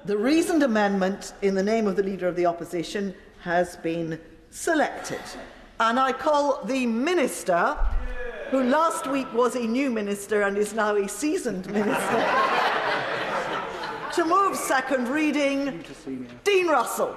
The reasoned amendment in the name of the Leader of the Opposition has been selected. And I call the Minister, who last week was a new Minister and is now a seasoned Minister, to move second reading. Dean Russell.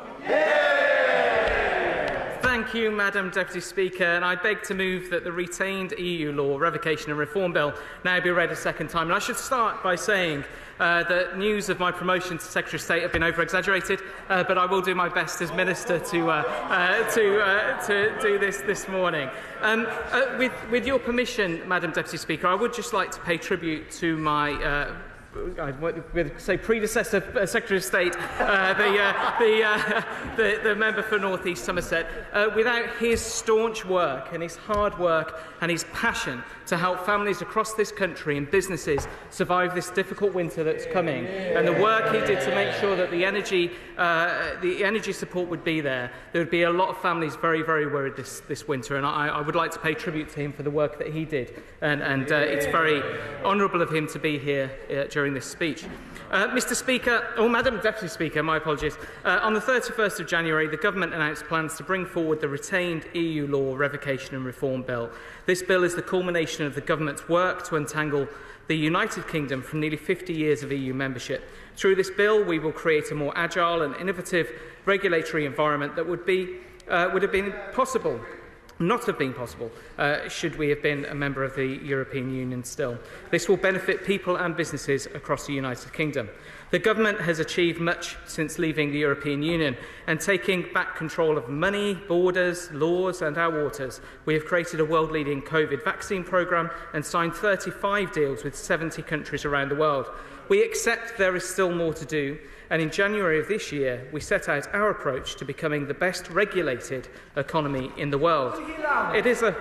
Thank you, Madam Deputy Speaker, and I beg to move that the retained EU law, Revocation and Reform Bill, now be read a second time. And I should start by saying that news of my promotion to Secretary of State have been over-exaggerated, but I will do my best as Minister to do this morning. With your permission, Madam Deputy Speaker, I would just like to pay tribute to my predecessor Secretary of State, the member for North East Somerset. Without his staunch work and his hard work and his passion to help families across this country and businesses survive this difficult winter that's coming, and the work he did to make sure that the energy support would be there would be a lot of families very, very worried this winter. And I would like to pay tribute to him for the work that he did. And it's very honourable of him to be here during this speech. Mr. Speaker, or Madam Deputy Speaker, my apologies. On the 31st of January, the Government announced plans to bring forward the retained EU law Revocation and Reform Bill. This bill is the culmination of the Government's work to untangle the United Kingdom from nearly 50 years of EU membership. Through this bill, we will create a more agile and innovative regulatory environment that would have been possible. Not have been possible should we have been a member of the European Union still. This will benefit people and businesses across the United Kingdom. The Government has achieved much since leaving the European Union and taking back control of money, borders, laws and our waters. We have created a world-leading COVID vaccine programme and signed 35 deals with 70 countries around the world. We accept there is still more to do, and in January of this year, we set out our approach to becoming the best regulated economy in the world. It is a...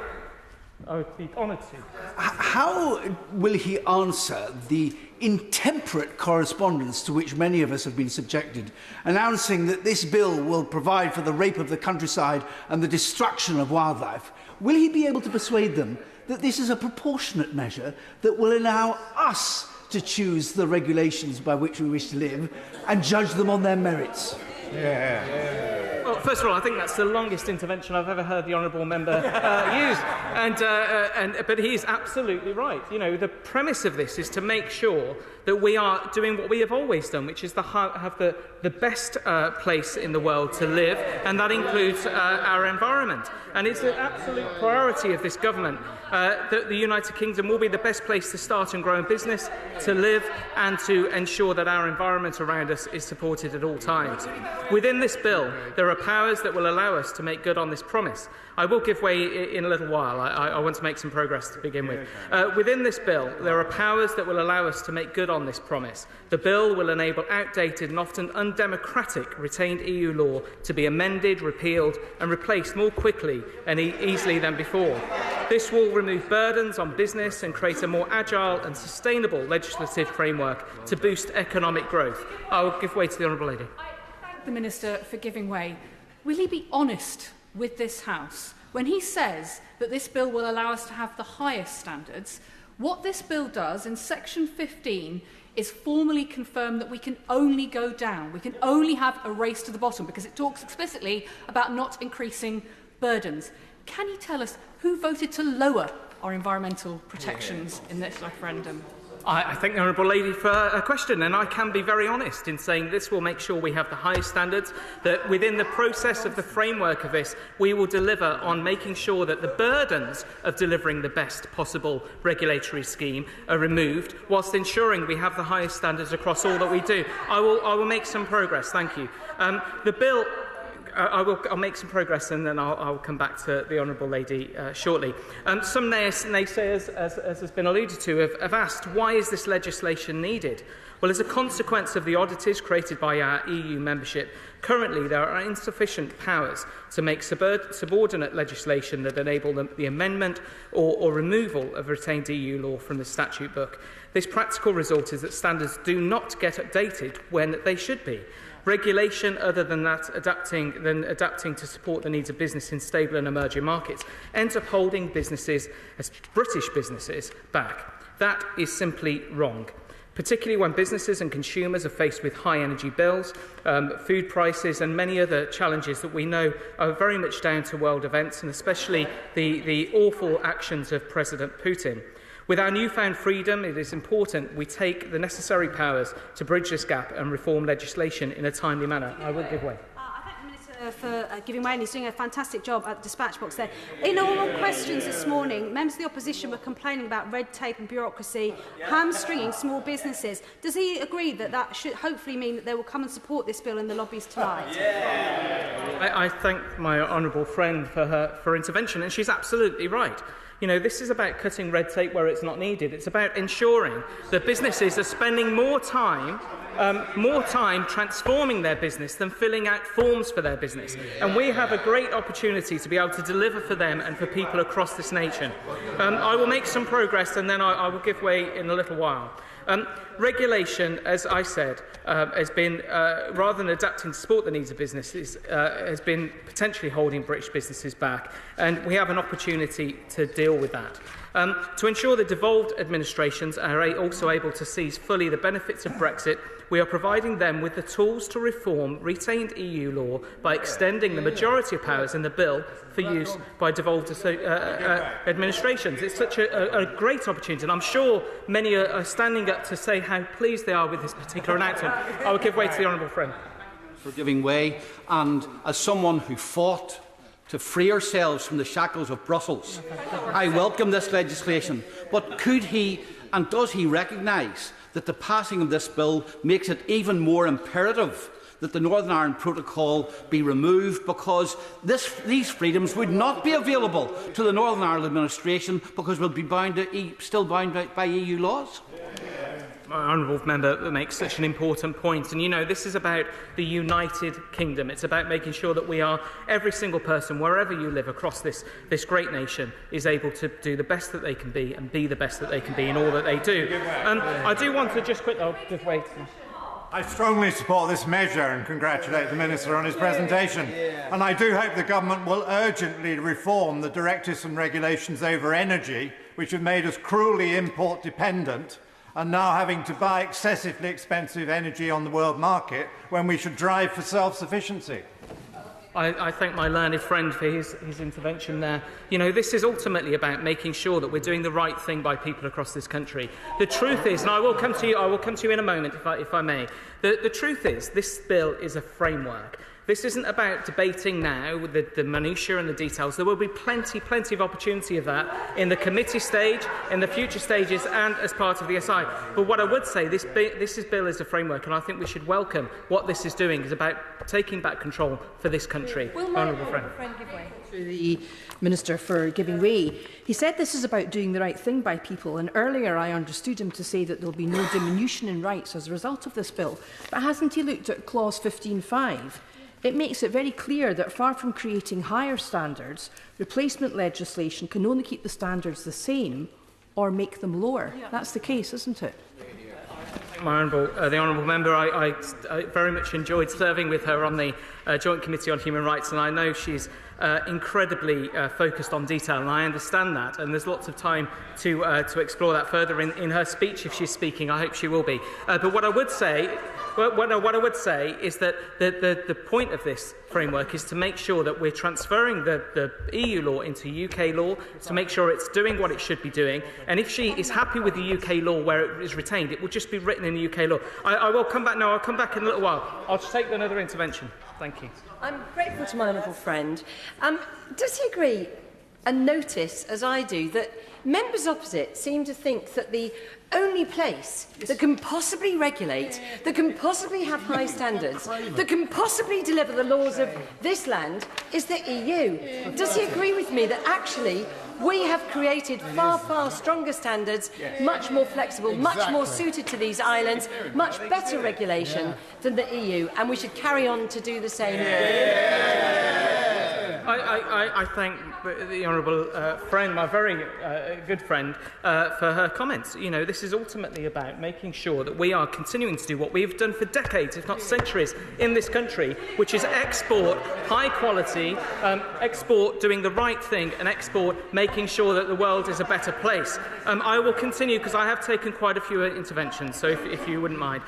I would be honoured to. How will he answer the intemperate correspondence to which many of us have been subjected, announcing that this bill will provide for the rape of the countryside and the destruction of wildlife? Will he be able to persuade them that this is a proportionate measure that will allow us to choose the regulations by which we wish to live and judge them on their merits? Well, first of all, I think that's the longest intervention I've ever heard the honourable member use. But he is absolutely right. You know, the premise of this is to make sure that we are doing what we have always done, which is to have the best place in the world to live, and that includes our environment. And it's an absolute priority of this government that the United Kingdom will be the best place to start and grow a business, to live, and to ensure that our environment around us is supported at all times. Within this bill, there are powers that will allow us to make good on this promise. I will give way in a little while. I want to make some progress to begin with. Within this bill, there are powers that will allow us to make good on this promise. The bill will enable outdated and often undemocratic retained EU law to be amended, repealed and replaced more quickly and easily than before. This will remove burdens on business and create a more agile and sustainable legislative framework to boost economic growth. I will give way to the Honourable Lady. I thank the Minister for giving way. Will he be honest with this House when he says that this bill will allow us to have the highest standards? What this bill does in section 15 is formally confirm that we can only go down. We can only have a race to the bottom because it talks explicitly about not increasing burdens. Can you tell us who voted to lower our environmental protections in this referendum? I thank the Honourable Lady for a question, and I can be very honest in saying this will make sure we have the highest standards, that within the process of the framework of this, we will deliver on making sure that the burdens of delivering the best possible regulatory scheme are removed, whilst ensuring we have the highest standards across all that we do. I will make some progress, thank you. The bill... I'll make some progress and then I'll come back to the Honourable Lady shortly. Some naysayers, as has been alluded to, have asked, why is this legislation needed? Well, as a consequence of the oddities created by our EU membership, currently there are insufficient powers to make subordinate legislation that enable the amendment or removal of retained EU law from the statute book. This practical result is that standards do not get updated when they should be. Regulation other than that adapting to support the needs of business in stable and emerging markets ends up holding businesses, as British businesses, back. That is simply wrong. particularly when businesses and consumers are faced with high energy bills, food prices and many other challenges that we know are very much down to world events and especially the awful actions of President Putin. With our newfound freedom, it is important we take the necessary powers to bridge this gap and reform legislation in a timely manner. I will give way. For giving way, and he's doing a fantastic job at the dispatch box there. In oral questions this morning, members of the opposition were complaining about red tape and bureaucracy hamstringing small businesses. Does he agree that that should hopefully mean that they will come and support this bill in the lobbies tonight? I thank my honourable friend for her intervention, and she's absolutely right. You know, this is about cutting red tape where it's not needed. It's about ensuring that businesses are spending more time transforming their business than filling out forms for their business. And we have a great opportunity to be able to deliver for them and for people across this nation. I will make some progress and then I will give way in a little while. Regulation, as I said, has been, rather than adapting to support the needs of businesses, has been potentially holding British businesses back, and we have an opportunity to deal with that. To ensure that devolved administrations are also able to seize fully the benefits of Brexit, we are providing them with the tools to reform retained EU law by extending the majority of powers in the bill for use by devolved administrations. It's such a great opportunity, and I'm sure many are standing up to say how pleased they are with this particular announcement. I will give way to the honourable friend. For giving way, and as someone who fought to free ourselves from the shackles of Brussels, I welcome this legislation. But could he and does he recognise that the passing of this bill makes it even more imperative that the Northern Ireland Protocol be removed, because these freedoms would not be available to the Northern Ireland administration because we'll be still bound by EU laws? My honourable member makes such an important point, and you know, this is about the United Kingdom. It's about making sure that every single person, wherever you live across this great nation, is able to do the best that they can be and be the best that they can be in all that they do. I do want to just wait. I strongly support this measure and congratulate the Minister on his presentation. And I do hope the Government will urgently reform the directives and regulations over energy, which have made us cruelly import dependent, and now having to buy excessively expensive energy on the world market when we should drive for self-sufficiency. I thank my learned friend for his intervention there. You know, this is ultimately about making sure that we're doing the right thing by people across this country. The truth is, and I will come to you in a moment if I may, the truth is this bill is a framework. This isn't about debating now with the minutiae and the details. There will be plenty of opportunity of that in the committee stage, in the future stages, and as part of the SI. But what I would say, this bill is a framework, and I think we should welcome what this is doing. Is about taking back control for this country. Honourable friend. Give way. To the Minister for giving way. He said this is about doing the right thing by people, and earlier I understood him to say that there will be no diminution in rights as a result of this bill. But hasn't he looked at clause 15.5? It makes it very clear that far from creating higher standards, replacement legislation can only keep the standards the same or make them lower. Yeah. That's the case, isn't it? The honourable member, I very much enjoyed serving with her on the Joint Committee on Human Rights, and I know she's incredibly focused on detail, and I understand that, and there's lots of time to explore that further in her speech if she's speaking. I hope she will be. But what I would say is that the point of this framework is to make sure that we're transferring the EU law into UK law, to make sure it's doing what it should be doing. And if she is happy with the UK law where it is retained, it will just be written in the UK law. I will come back now. I'll come back in a little while. I'll just take another intervention. Thank you. I'm grateful to my honourable friend. Does he agree and notice, as I do, that members opposite seem to think that the only place that can possibly regulate, that can possibly have high standards, that can possibly deliver the laws of this land is the EU? Does he agree with me that actually we have created far stronger standards, much more flexible, much more suited to these islands, much better regulation than the EU, and we should carry on to do the same? I thank the honourable friend, my very good friend, for her comments. You know, this is ultimately about making sure that we are continuing to do what we have done for decades, if not centuries, in this country, which is export high quality, export doing the right thing, and export making sure that the world is a better place. I will continue because I have taken quite a few interventions, so if you wouldn't mind.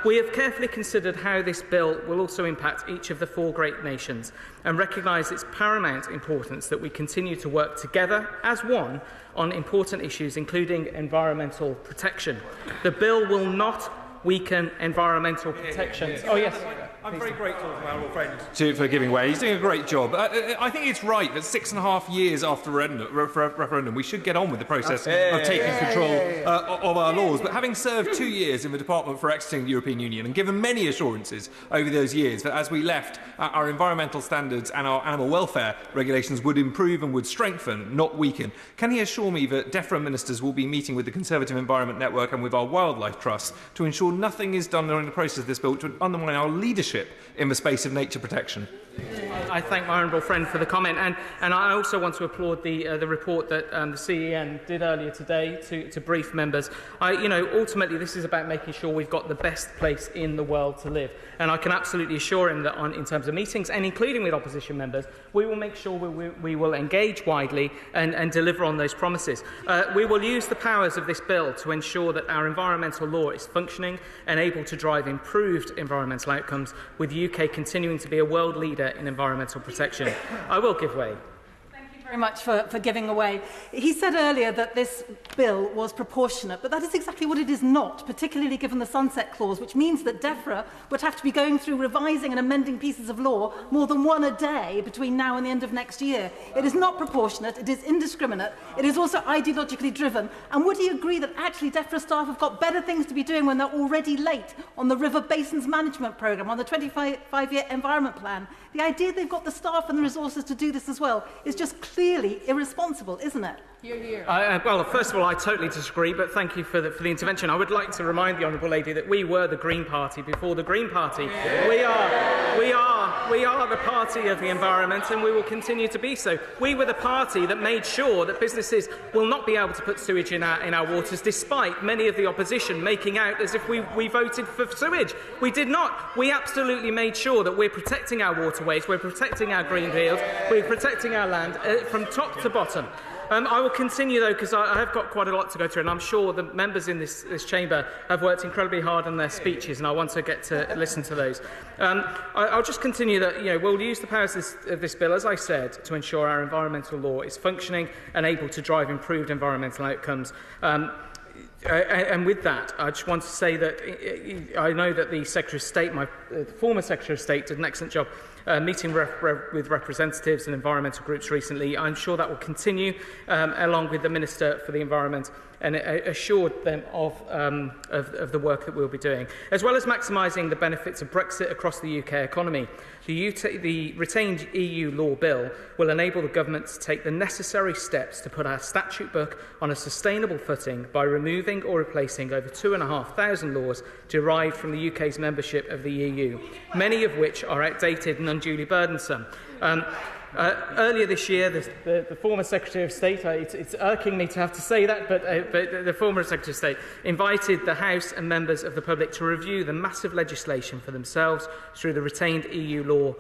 We have carefully considered how this bill will also impact each of the 4 great nations and recognise its paramount importance that we continue to work together as one on important issues, including environmental protection. The bill will not weaken environmental protections. Oh, yes. I'm very grateful to my honourable friend for giving way. He's doing a great job. I think it's right that 6.5 years after referendum, we should get on with the process of taking control of our laws. But having served 2 years in the Department for Exiting the European Union and given many assurances over those years that as we left, our environmental standards and our animal welfare regulations would improve and would strengthen, not weaken, can he assure me that DEFRA ministers will be meeting with the Conservative Environment Network and with our wildlife trusts to ensure nothing is done during the process of this bill to undermine our leadership in the space of nature protection? I thank my honourable friend for the comment, and I also want to applaud the report that the CEN did earlier today to brief members. Ultimately, this is about making sure we've got the best place in the world to live, and I can absolutely assure him that in terms of meetings, and including with opposition members, we will make sure we will engage widely and deliver on those promises. We will use the powers of this bill to ensure that our environmental law is functioning and able to drive improved environmental outcomes, with the UK continuing to be a world leader in environmental protection. I will give way. Very much for giving away. He said earlier that this bill was proportionate, but that is exactly what it is not, particularly given the sunset clause, which means that DEFRA would have to be going through revising and amending pieces of law more than one a day between now and the end of next year. It is not proportionate, it is indiscriminate, it is also ideologically driven. And would he agree that actually DEFRA staff have got better things to be doing when they're already late on the River Basins Management Programme, on the 25-year Environment Plan? The idea they've got the staff and the resources to do this as well is just clearly irresponsible, isn't it? Well, first of all, I totally disagree, but thank you for the intervention. I would like to remind the honourable lady that we were the Green Party before the Green Party. We are the party of the environment, and we will continue to be so. We were the party that made sure that businesses will not be able to put sewage in our waters, despite many of the opposition making out as if we voted for sewage. We did not. We absolutely made sure that we're protecting our waterways, we're protecting our green fields, we're protecting our land from top to bottom. I will continue, though, because I have got quite a lot to go through, and I'm sure the members in this chamber have worked incredibly hard on their speeches, and I want to get to listen to those. I'll just continue that, we'll use the powers of this bill, as I said, to ensure our environmental law is functioning and able to drive improved environmental outcomes. And with that, I just want to say that I know that the Secretary of State, the former Secretary of State, did an excellent job meeting with representatives and environmental groups recently. I'm sure that will continue, along with the Minister for the Environment, and assured them of the work that we'll be doing, as well as maximising the benefits of Brexit across the UK economy. The retained EU law bill will enable the government to take the necessary steps to put our statute book on a sustainable footing by removing or replacing over 2,500 laws derived from the UK's membership of the EU, many of which are outdated and unduly burdensome. Earlier this year, the former Secretary of State, it's irking me to have to say that, but the former Secretary of State invited the House and members of the public to review the massive legislation for themselves through the retained EU law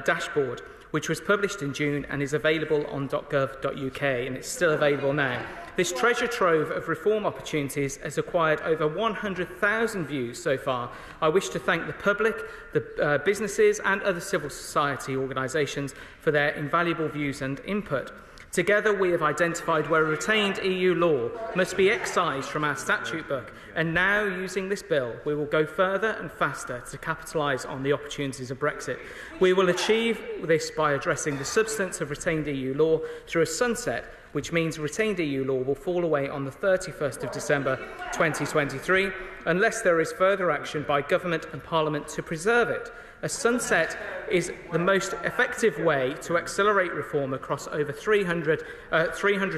dashboard, which was published in June and is available on .gov.uk, and it's still available now. This treasure trove of reform opportunities has acquired over 100,000 views so far. I wish to thank the public, the businesses and other civil society organisations for their invaluable views and input. Together we have identified where retained EU law must be excised from our statute book, and now, using this bill, we will go further and faster to capitalise on the opportunities of Brexit. We will achieve this by addressing the substance of retained EU law through a sunset, which means retained EU law will fall away on the 31st of December 2023, unless there is further action by Government and Parliament to preserve it. A sunset is the most effective way to accelerate reform across over 300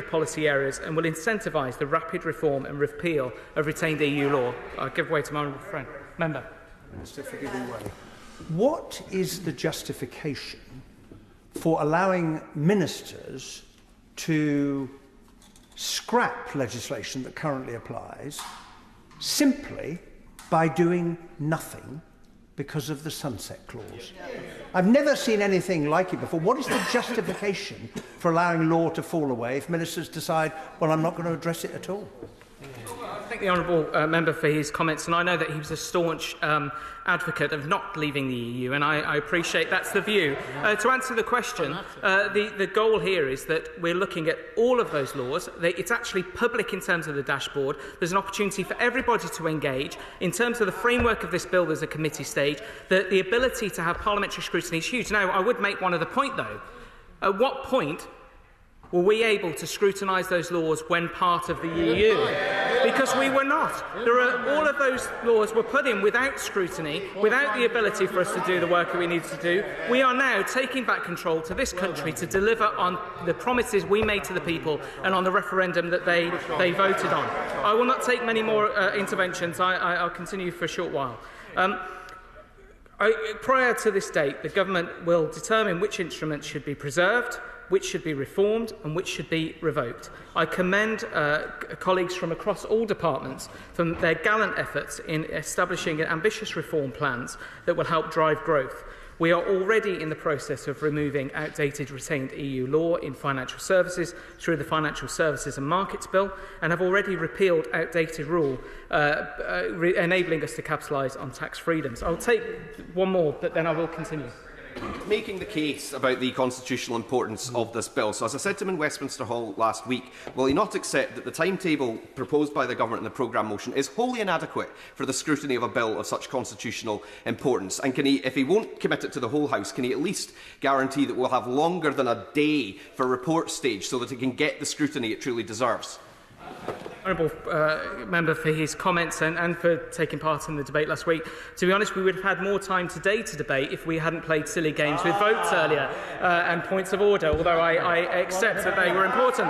policy areas and will incentivise the rapid reform and repeal of retained EU law. I give way to my honourable friend. Member. Minister for giving way. What is the justification for allowing ministers to scrap legislation that currently applies simply by doing nothing because of the sunset clause. I've never seen anything like it before. What is the justification for allowing law to fall away if ministers decide, well, I'm not going to address it at all? I thank the honourable member for his comments, and I know that he was a staunch advocate of not leaving the EU, and I appreciate that's the view. To answer the question, the goal here is that we're looking at all of those laws. It's actually public in terms of the dashboard. There's an opportunity for everybody to engage. In terms of the framework of this bill, there's a committee stage. The ability to have parliamentary scrutiny is huge. Now, I would make one other point, though. At what point were we able to scrutinise those laws when part of the EU? Because we were not. All of those laws were put in without scrutiny, without the ability for us to do the work that we needed to do. We are now taking back control to this country to deliver on the promises we made to the people and on the referendum that they voted on. I will not take many more interventions. I'll continue for a short while. Prior to this date, the government will determine which instruments should be preserved, which should be reformed and which should be revoked. I commend colleagues from across all departments for their gallant efforts in establishing ambitious reform plans that will help drive growth. We are already in the process of removing outdated retained EU law in financial services through the Financial Services and Markets Bill, and have already repealed outdated rule enabling us to capitalise on tax freedoms. I'll take one more, but then I will continue. Making the case about the constitutional importance of this bill. So, as I said to him in Westminster Hall last week, will he not accept that the timetable proposed by the government in the programme motion is wholly inadequate for the scrutiny of a bill of such constitutional importance? And can he, if he won't commit it to the whole House, can he at least guarantee that we'll have longer than a day for report stage so that it can get the scrutiny it truly deserves? Honourable member for his comments and for taking part in the debate last week. To be honest, we would have had more time today to debate if we hadn't played silly games with votes earlier and points of order, although I accept that they were important.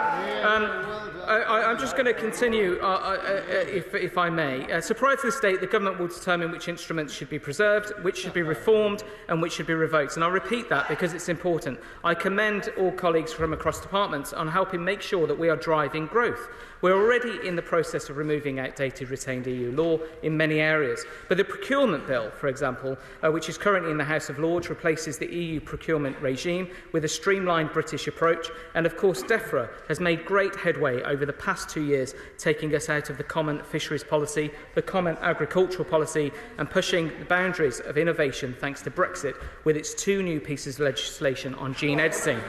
I'm just going to continue, if I may. So prior to this date, the government will determine which instruments should be preserved, which should be reformed and which should be revoked. And I'll repeat that because it's important. I commend all colleagues from across departments on helping make sure that we are driving growth. We're already in the process of removing outdated retained EU law in many areas. But the procurement bill, for example, which is currently in the House of Lords, replaces the EU procurement regime with a streamlined British approach. And of course, DEFRA has made great headway over the past 2 years, taking us out of the common fisheries policy, the common agricultural policy, and pushing the boundaries of innovation thanks to Brexit with its 2 new pieces of legislation on gene editing.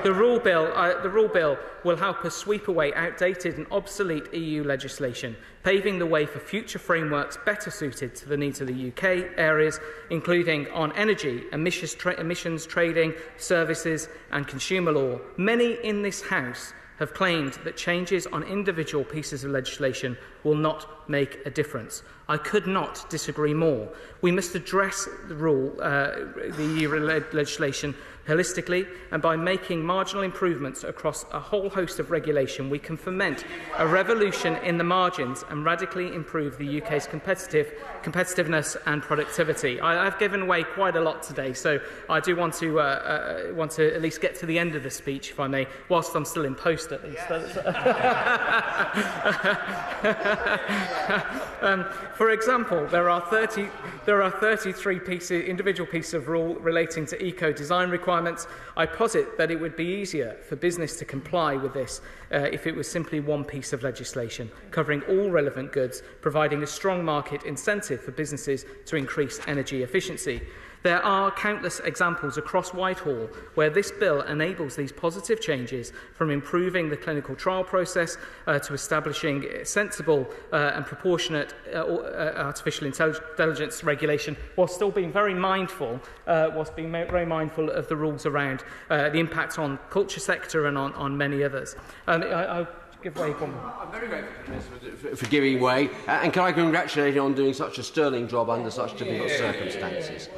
The rule bill will help us sweep away outdated and obsolete EU legislation, paving the way for future frameworks better suited to the needs of the UK areas, including on energy, emissions trading, services and consumer law. Many in this House have claimed that changes on individual pieces of legislation will not make a difference. I could not disagree more. We must address the EU legislation holistically, and by making marginal improvements across a whole host of regulation, we can foment a revolution in the margins and radically improve the UK's competitiveness and productivity. I've given away quite a lot today, so I do want to at least get to the end of the speech, if I may, whilst I'm still in post at least. For example, there are 33 individual pieces of rule relating to eco-design requirements. I posit that it would be easier for business to comply with this if it was simply one piece of legislation, covering all relevant goods, providing a strong market incentive for businesses to increase energy efficiency. There are countless examples across Whitehall where this bill enables these positive changes, from improving the clinical trial process to establishing sensible and proportionate artificial intelligence regulation, while still being very mindful, of the rules around the impact on culture sector and on many others. I'll give way one more. I'm very grateful for giving way, and can I congratulate you on doing such a sterling job under such difficult circumstances.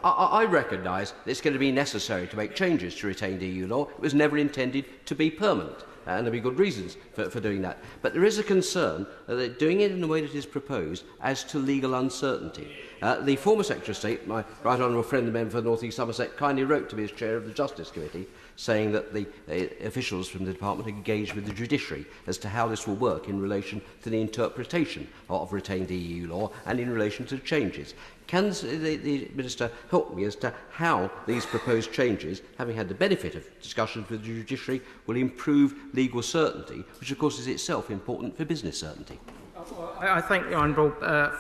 I recognise that it's going to be necessary to make changes to retained EU law. It was never intended to be permanent, and there will be good reasons for doing that. But there is a concern that doing it in the way that is proposed adds to legal uncertainty. The former Secretary of State, my right honourable friend, the member for North East Somerset, kindly wrote to me as chair of the Justice Committee, saying that the officials from the department engaged with the judiciary as to how this will work in relation to the interpretation of retained EU law and in relation to changes. Can the Minister help me as to how these proposed changes, having had the benefit of discussions with the judiciary, will improve legal certainty, which of course is itself important for business certainty? I thank the honourable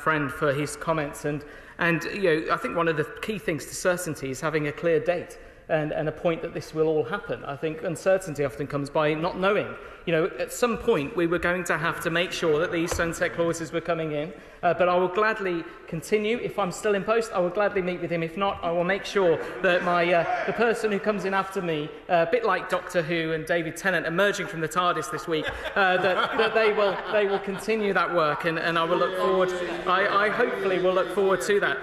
friend for his comments, and I think one of the key things to certainty is having a clear date and a point that this will all happen. I think uncertainty often comes by not knowing. At some point we were going to have to make sure that these sunset clauses were coming in, but I will gladly continue. If I'm still in post, I will gladly meet with him. If not, I will make sure that the person who comes in after me, a bit like Doctor Who and David Tennant emerging from the TARDIS this week, that they will continue that work, and I will look forward. I hopefully will look forward to that.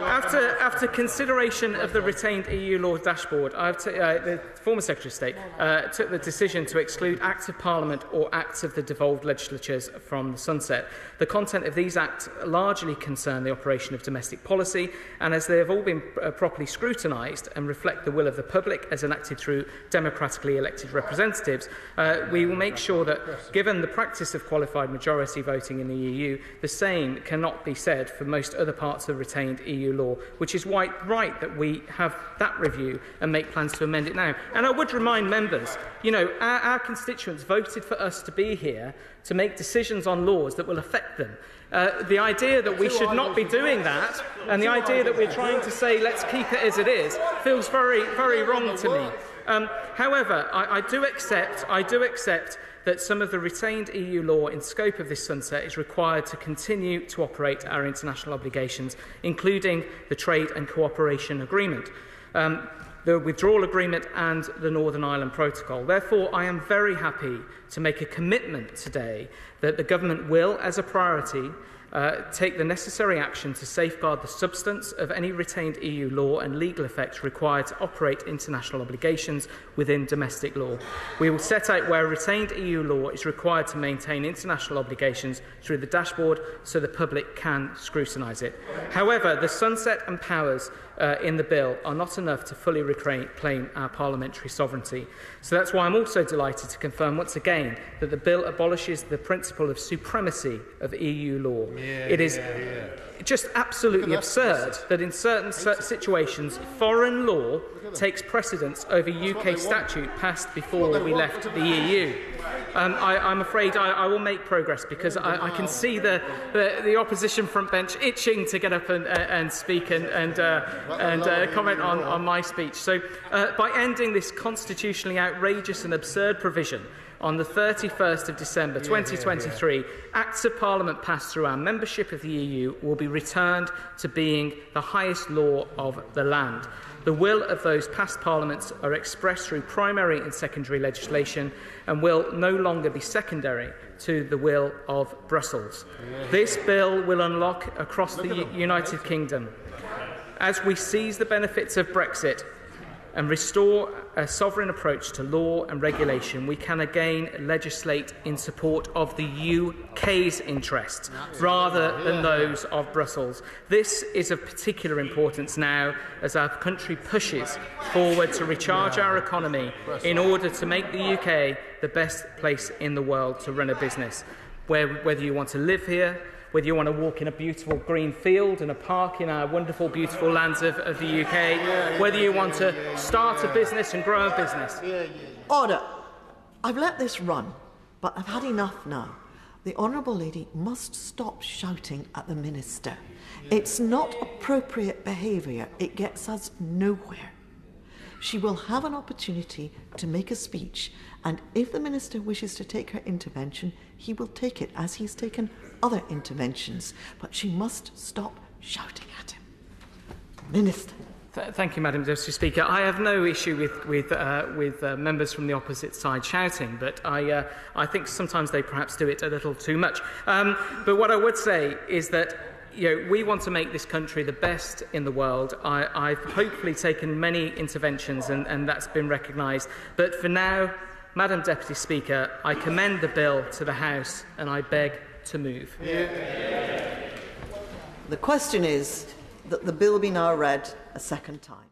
After consideration of the retained EU law dashboard, the former Secretary of State took the decision to exclude Acts of Parliament or Acts of the devolved legislatures from the sunset. The content of these acts largely concern the operation of domestic policy, and as they have all been properly scrutinised and reflect the will of the public as enacted through democratically elected representatives, we will make sure that, given the practice of qualified majority voting in the EU, the same cannot be said for most other parts of retained EU law, which is right that we have that review and make plans to amend it now. And I would remind members, our constituents voted for us to be here to make decisions on laws that will affect them. The idea that we should not be doing that, and the idea that we're trying to say let's keep it as it is, feels very, very wrong to me. However, I do accept that some of the retained EU law in scope of this sunset is required to continue to operate our international obligations, including the Trade and Cooperation Agreement, the Withdrawal Agreement and the Northern Ireland Protocol. Therefore, I am very happy to make a commitment today that the Government will, as a priority, take the necessary action to safeguard the substance of any retained EU law and legal effects required to operate international obligations within domestic law. We will set out where retained EU law is required to maintain international obligations through the dashboard so the public can scrutinise it. However, the sunset and powers in the bill are not enough to fully reclaim our parliamentary sovereignty. So that's why I'm also delighted to confirm once again that the bill abolishes the principle of supremacy of EU law. It is just absolutely absurd that in certain situations foreign law takes precedence over UK statute passed before we left the EU. I'm afraid I will make progress because I can see the opposition front bench itching to get up and speak and comment on my speech. So by ending this constitutionally outrageous and absurd provision on the 31st of December 2023, Acts of Parliament passed through our membership of the EU will be returned to being the highest law of the land. The will of those past parliaments are expressed through primary and secondary legislation and will no longer be secondary to the will of Brussels. This bill will unlock across the United Kingdom, as we seize the benefits of Brexit and restore a sovereign approach to law and regulation, we can again legislate in support of the UK's interests rather than those of Brussels. This is of particular importance now as our country pushes forward to recharge our economy in order to make the UK the best place in the world to run a business. Whether you want to live here, whether you want to walk in a beautiful green field and a park in our wonderful, beautiful lands of the UK, whether you want to start a business and grow a business. Order. I've let this run, but I've had enough now. The Honourable Lady must stop shouting at the Minister. It's not appropriate behaviour. It gets us nowhere. She will have an opportunity to make a speech, and if the Minister wishes to take her intervention, he will take it, as he's taken other interventions. But she must stop shouting at him. Minister. Thank you, Madam Deputy Speaker. I have no issue with members from the opposite side shouting, but I think sometimes they perhaps do it a little too much. But what I would say is that we want to make this country the best in the world. I've hopefully taken many interventions and that's been recognised. But for now, Madam Deputy Speaker, I commend the bill to the House and I beg to move. The question is that the bill be now read a second time.